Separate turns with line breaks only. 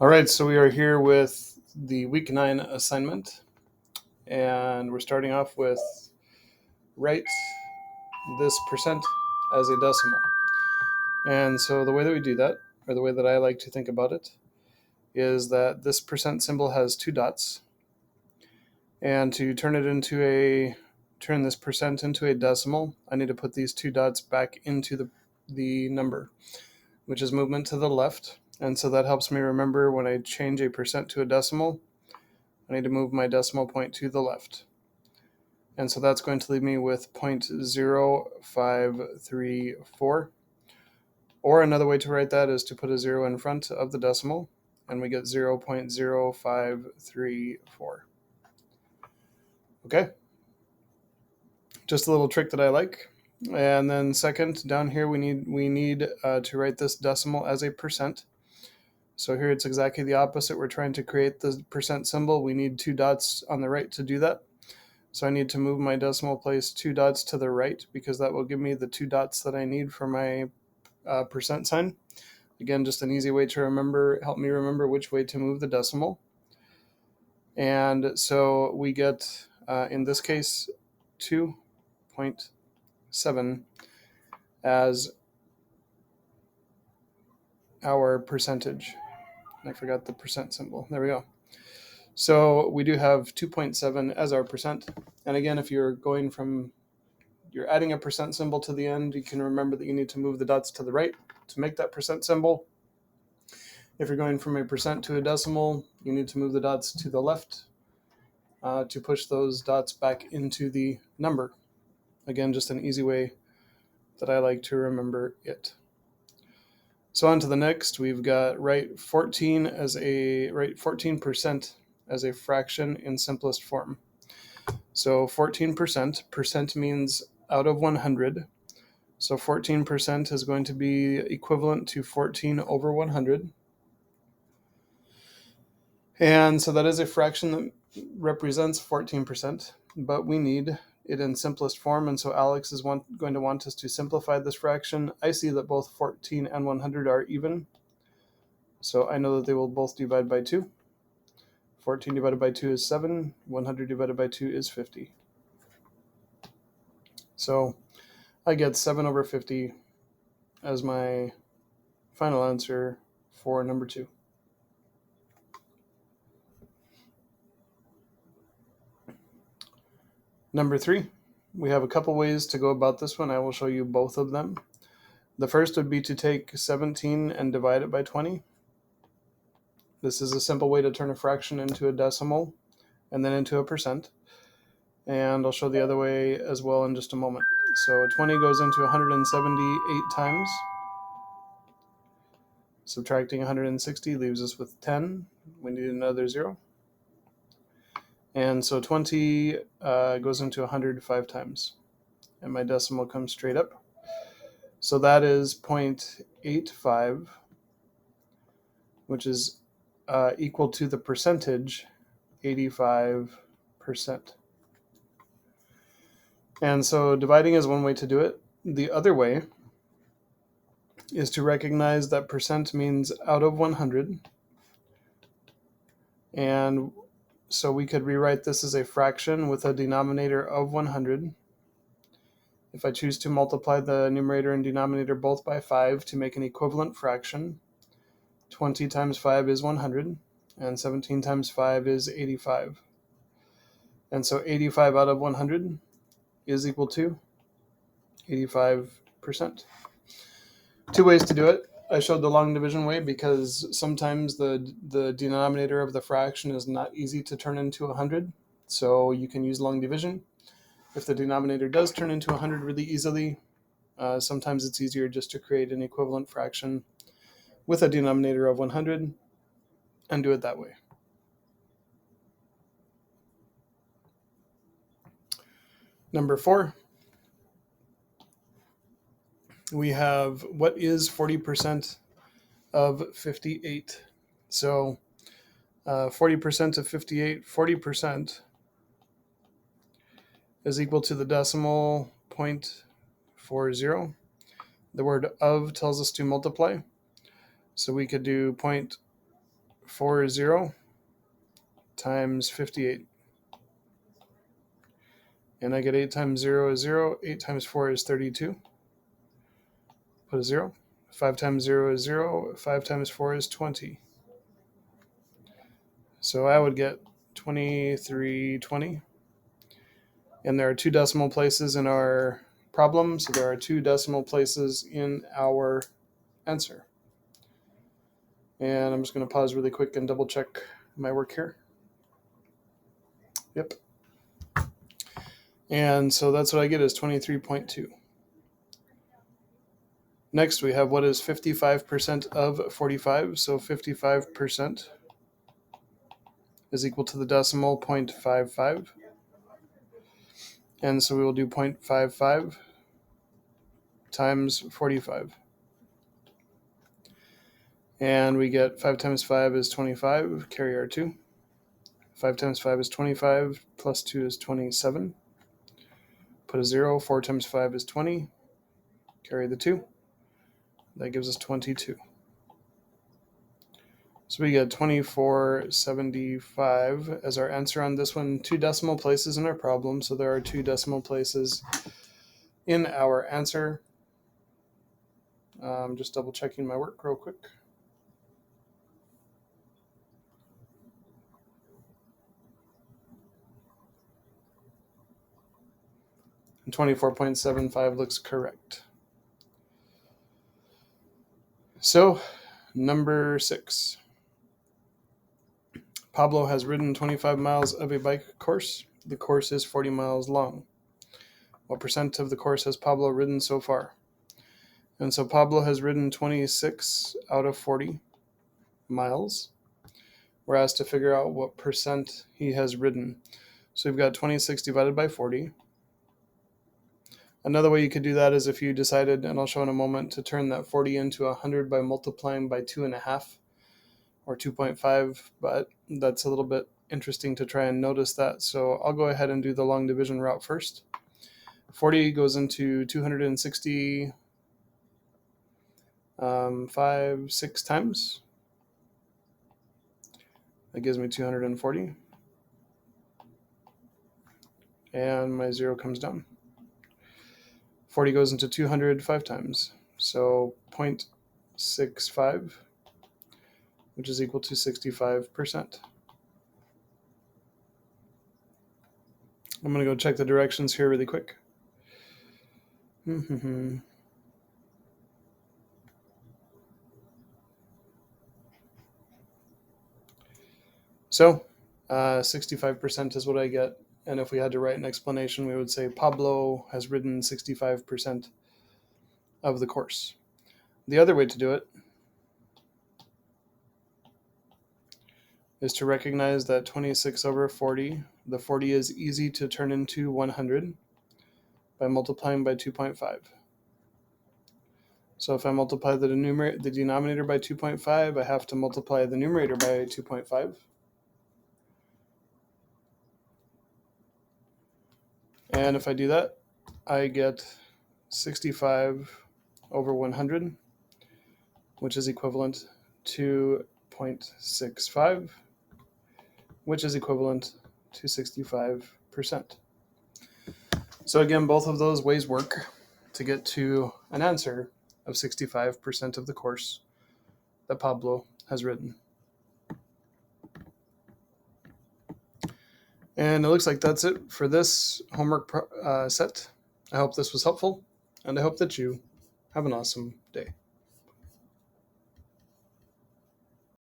All right, so we are here with the week 9 assignment, and we're starting off with write this percent as a decimal. And so the way that we do that, or the way that I like to think about it, is that this percent symbol has two dots, and to turn this percent into a decimal, I need to put these two dots back into the number, which is movement to the left. And so that helps me remember when I change a percent to a decimal, I need to move my decimal point to the left. And so that's going to leave me with 0.0534. Or another way to write that is to put a 0 in front of the decimal, and we get 0.0534. Okay, just a little trick that I like. And then second, down here we need to write this decimal as a percent. So here it's exactly the opposite. We're trying to create the percent symbol. We need two dots on the right to do that. So I need to move my decimal place two dots to the right, because that will give me the two dots that I need for my percent sign. Again, just an easy way to help me remember which way to move the decimal. And so we get, in this case, 2.7 as our percentage. I forgot the percent symbol. There we go. So we do have 2.7 as our percent. And again, if you're adding a percent symbol to the end, you can remember that you need to move the dots to the right to make that percent symbol. If you're going from a percent to a decimal, you need to move the dots to the left to push those dots back into the number. Again, just an easy way that I like to remember it. So on to the next, we've got write 14% as a fraction in simplest form. So 14%, percent means out of 100. So 14% is going to be equivalent to 14 over 100. And so that is a fraction that represents 14%, but we need it in simplest form. And so Alex is going to want us to simplify this fraction. I see that both 14 and 100 are even. So I know that they will both divide by 2. 14 divided by 2 is 7. 100 divided by 2 is 50. So I get 7 over 50 as my final answer for number 2. Number 3, we have a couple ways to go about this one. I will show you both of them. The first would be to take 17 and divide it by 20. This is a simple way to turn a fraction into a decimal and then into a percent. And I'll show the other way as well in just a moment. So 20 goes into 178 times. Subtracting 160 leaves us with 10. We need another 0. And so 20 goes into 105 times. And my decimal comes straight up. So that is 0.85, which is equal to the percentage 85%. And so dividing is one way to do it. The other way is to recognize that percent means out of 100. And so we could rewrite this as a fraction with a denominator of 100. If I choose to multiply the numerator and denominator both by 5 to make an equivalent fraction, 20 times 5 is 100, and 17 times 5 is 85. And so 85 out of 100 is equal to 85%. Two ways to do it. I showed the long division way because sometimes the denominator of the fraction is not easy to turn into 100, so you can use long division. If the denominator does turn into 100 really easily, sometimes it's easier just to create an equivalent fraction with a denominator of 100 and do it that way. Number 4, we have what is 40% of 58. So 40% of 58, 40% is equal to the decimal 0.40. The word of tells us to multiply. So we could do 40 times 58. And I get 8 times 0 is 0. 8 times 4 is 32. Put a 0. 5 times 0 is 0. 5 times 4 is 20. So I would get 2320. And there are 2 decimal places in our problem, so there are 2 decimal places in our answer. And I'm just going to pause really quick and double check my work here. Yep. And so that's what I get is 23.2. Next, we have what is 55% of 45. So 55% is equal to the decimal 0.55. And so we will do 0.55 times 45. And we get 5 times 5 is 25, carry our 2. 5 times 5 is 25, plus 2 is 27. Put a 0. 4 times 5 is 20, carry the 2. That gives us 22. So we get 2475 as our answer on this one. 2 decimal places in our problem, so there are 2 decimal places in our answer. Just double checking my work real quick. And 24.75 looks correct. So, number 6. Pablo has ridden 25 miles of a bike course. The course is 40 miles long. What percent of the course has Pablo ridden so far? And so Pablo has ridden 26 out of 40 miles. We're asked to figure out what percent he has ridden. So we've got 26 divided by 40. Another way you could do that is if you decided, and I'll show in a moment, to turn that 40 into 100 by multiplying by 2.5 or 2.5, but that's a little bit interesting to try and notice that. So I'll go ahead and do the long division route first. 40 goes into 260 6 times. That gives me 240. And my 0 comes down. 40 goes into 200 5 times. So 0.65, which is equal to 65%. I'm going to go check the directions here really quick. So 65% is what I get. And if we had to write an explanation, we would say Pablo has ridden 65% of the course. The other way to do it is to recognize that 26 over 40, the 40 is easy to turn into 100 by multiplying by 2.5. So if I multiply the denominator by 2.5, I have to multiply the numerator by 2.5. And if I do that, I get 65 over 100, which is equivalent to 0.65, which is equivalent to 65%. So again, both of those ways work to get to an answer of 65% of the course that Pablo has ridden. And it looks like that's it for this homework set. I hope this was helpful, and I hope that you have an awesome day.